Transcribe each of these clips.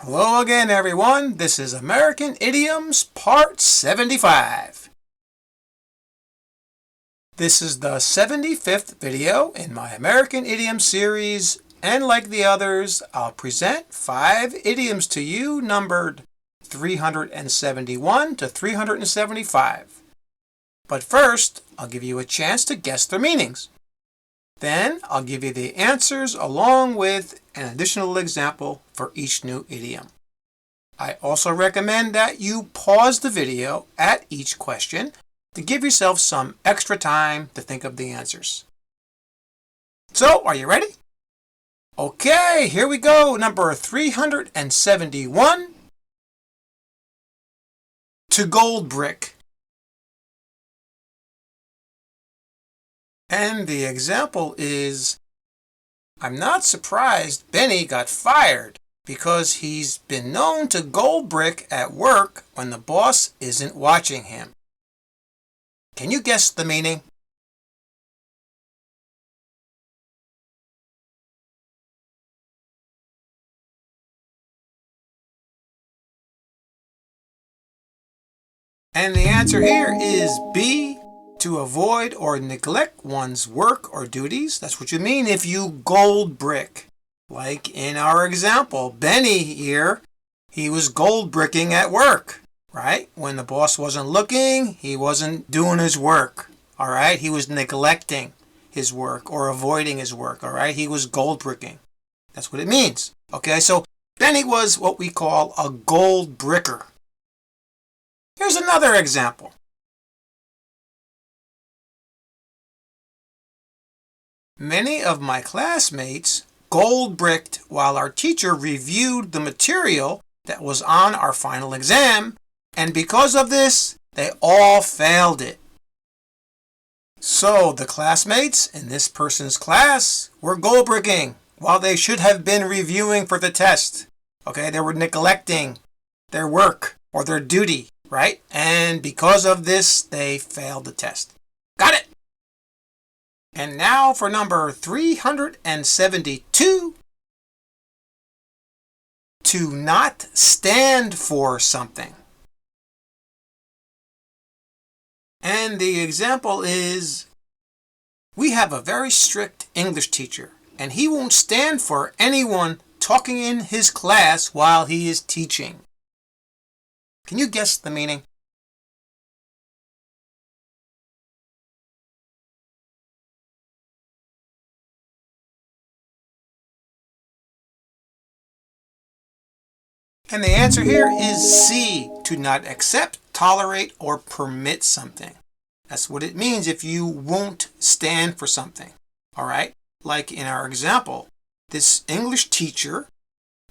Hello again, everyone. This is American Idioms Part 75. This is the 75th video in my American Idiom series, and like the others, I'll present 5 idioms to you numbered 371 to 375. But first, I'll give you a chance to guess their meanings. Then I'll give you the answers along with an additional example for each new idiom. I also recommend that you pause the video at each question to give yourself some extra time to think of the answers. So, are you ready? Okay, here we go. Number 371. To gold brick. And the example is, I'm not surprised Benny got fired because he's been known to gold brick at work when the boss isn't watching him. Can you guess the meaning? And the answer here is B. To avoid or neglect one's work or duties. That's what you mean if you gold brick. Like in our example, Benny here, he was gold bricking at work, right? When the boss wasn't looking, he wasn't doing his work, all right? He was neglecting his work or avoiding his work, all right? He was gold bricking. That's what it means, okay? So Benny was what we call a gold bricker. Here's another example. Many of my classmates gold bricked while our teacher reviewed the material that was on our final exam, and because of this, they all failed it. So the classmates in this person's class were gold bricking while they should have been reviewing for the test. Okay, they were neglecting their work or their duty, right? And because of this, they failed the test. Got it? And now for number 372. To not stand for something. And the example is, we have a very strict English teacher, and he won't stand for anyone talking in his class while he is teaching. Can you guess the meaning? And the answer here is C. To not accept, tolerate, or permit something. That's what it means if you won't stand for something. All right? Like in our example, this English teacher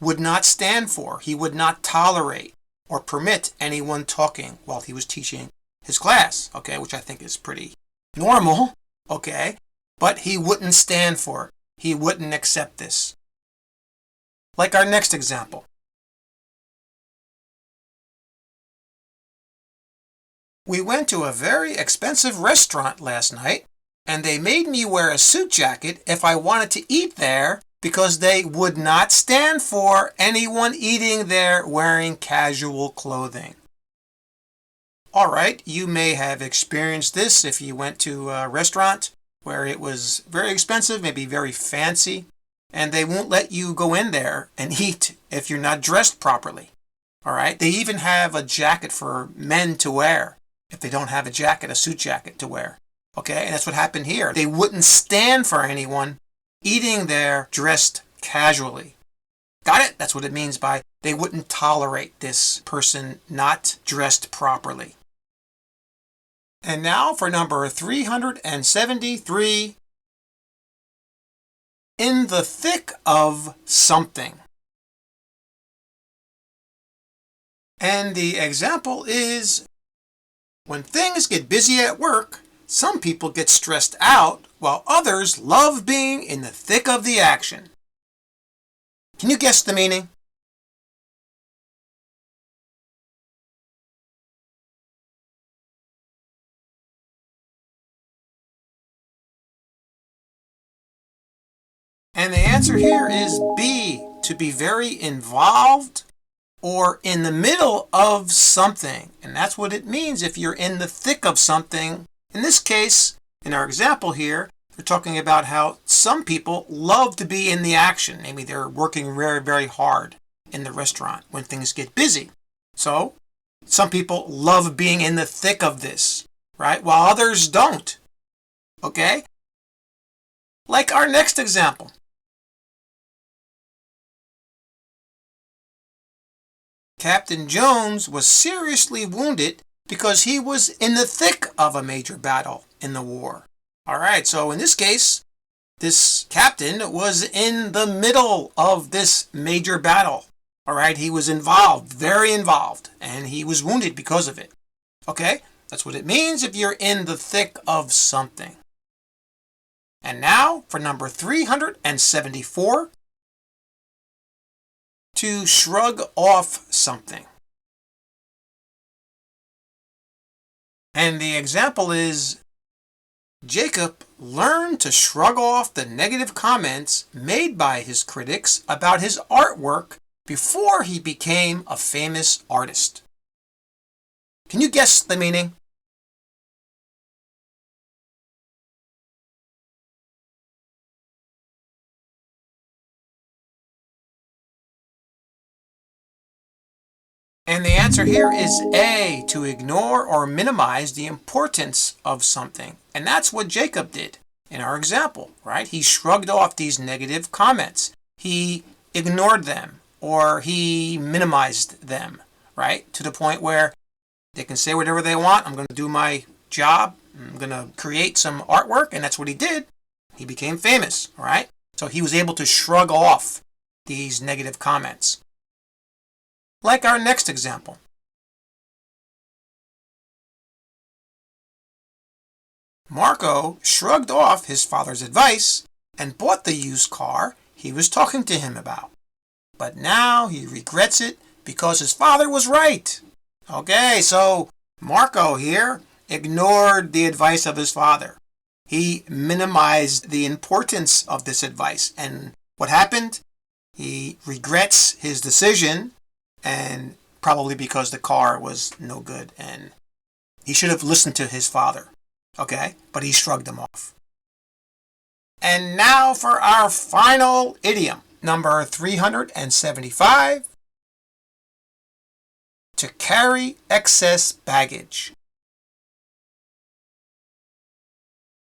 would not stand for, he would not tolerate or permit anyone talking while he was teaching his class, okay, which I think is pretty normal, okay, but he wouldn't stand for it. He wouldn't accept this. Like our next example. We went to a very expensive restaurant last night, and they made me wear a suit jacket if I wanted to eat there because they would not stand for anyone eating there wearing casual clothing. All right, you may have experienced this if you went to a restaurant where it was very expensive, maybe very fancy, and they won't let you go in there and eat if you're not dressed properly. All right, they even have a jacket for men to wear. If they don't have a jacket, a suit jacket to wear. Okay, and that's what happened here. They wouldn't stand for anyone eating there dressed casually. Got it? That's what it means by they wouldn't tolerate this person not dressed properly. And now for number 373. In the thick of something. And the example is, when things get busy at work, some people get stressed out while others love being in the thick of the action. Can you guess the meaning? And the answer here is B. To be very involved or in the middle of something. And that's what it means if you're in the thick of something. In this case, in our example here, we're talking about how some people love to be in the action. Maybe they're working very, very hard in the restaurant when things get busy. So some people love being in the thick of this, right? While others don't. Okay? Like our next example. Captain Jones was seriously wounded because he was in the thick of a major battle in the war. All right, so in this case, this captain was in the middle of this major battle. All right, he was involved, very involved, and he was wounded because of it. Okay, that's what it means if you're in the thick of something. And now for number 374. To shrug off something. And the example is, Jacob learned to shrug off the negative comments made by his critics about his artwork before he became a famous artist. Can you guess the meaning? And the answer here is A, to ignore or minimize the importance of something. And that's what Jacob did in our example, right? He shrugged off these negative comments. He ignored them or he minimized them, right? To the point where they can say whatever they want. I'm going to do my job. I'm going to create some artwork. And that's what he did. He became famous, right? So he was able to shrug off these negative comments. Like our next example. Marco shrugged off his father's advice and bought the used car he was talking to him about. But now he regrets it because his father was right. Okay, so Marco here ignored the advice of his father. He minimized the importance of this advice. And what happened? He regrets his decision. And probably because the car was no good and he should have listened to his father. Okay? But he shrugged him off. And now for our final idiom, number 375. To carry excess baggage.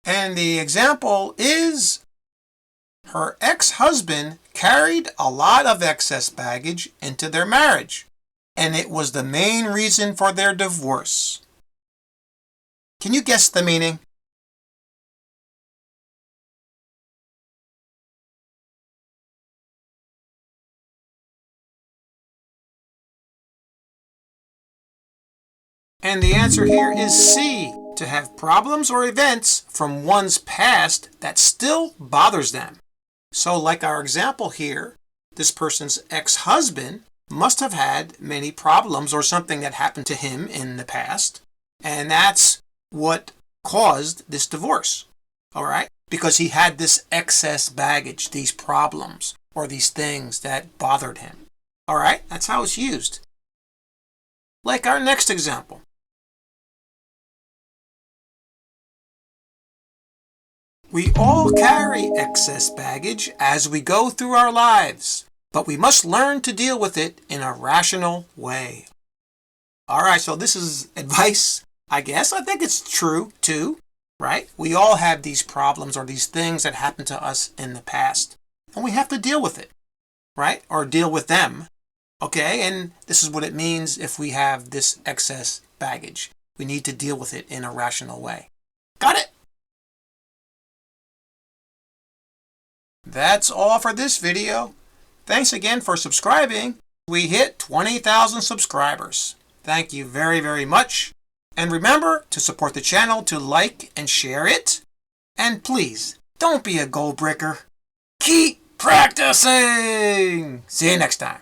And the example is, her ex-husband carried a lot of excess baggage into their marriage, and it was the main reason for their divorce. Can you guess the meaning? And the answer here is C, to have problems or events from one's past that still bothers them. So like our example here, this person's ex-husband must have had many problems or something that happened to him in the past. And that's what caused this divorce. All right? Because he had this excess baggage, these problems, or these things that bothered him. All right? That's how it's used. Like our next example. We all carry excess baggage as we go through our lives, but we must learn to deal with it in a rational way. All right, so this is advice, I guess. I think it's true too, right? We all have these problems or these things that happened to us in the past, and we have to deal with it, right? Or deal with them, okay? And this is what it means if we have this excess baggage. We need to deal with it in a rational way. Got it? That's all for this video. Thanks again for subscribing. We hit 20,000 subscribers. Thank you very, very much. And remember to support the channel, to like and share it. And please, don't be a goal breaker. Keep practicing. See you next time.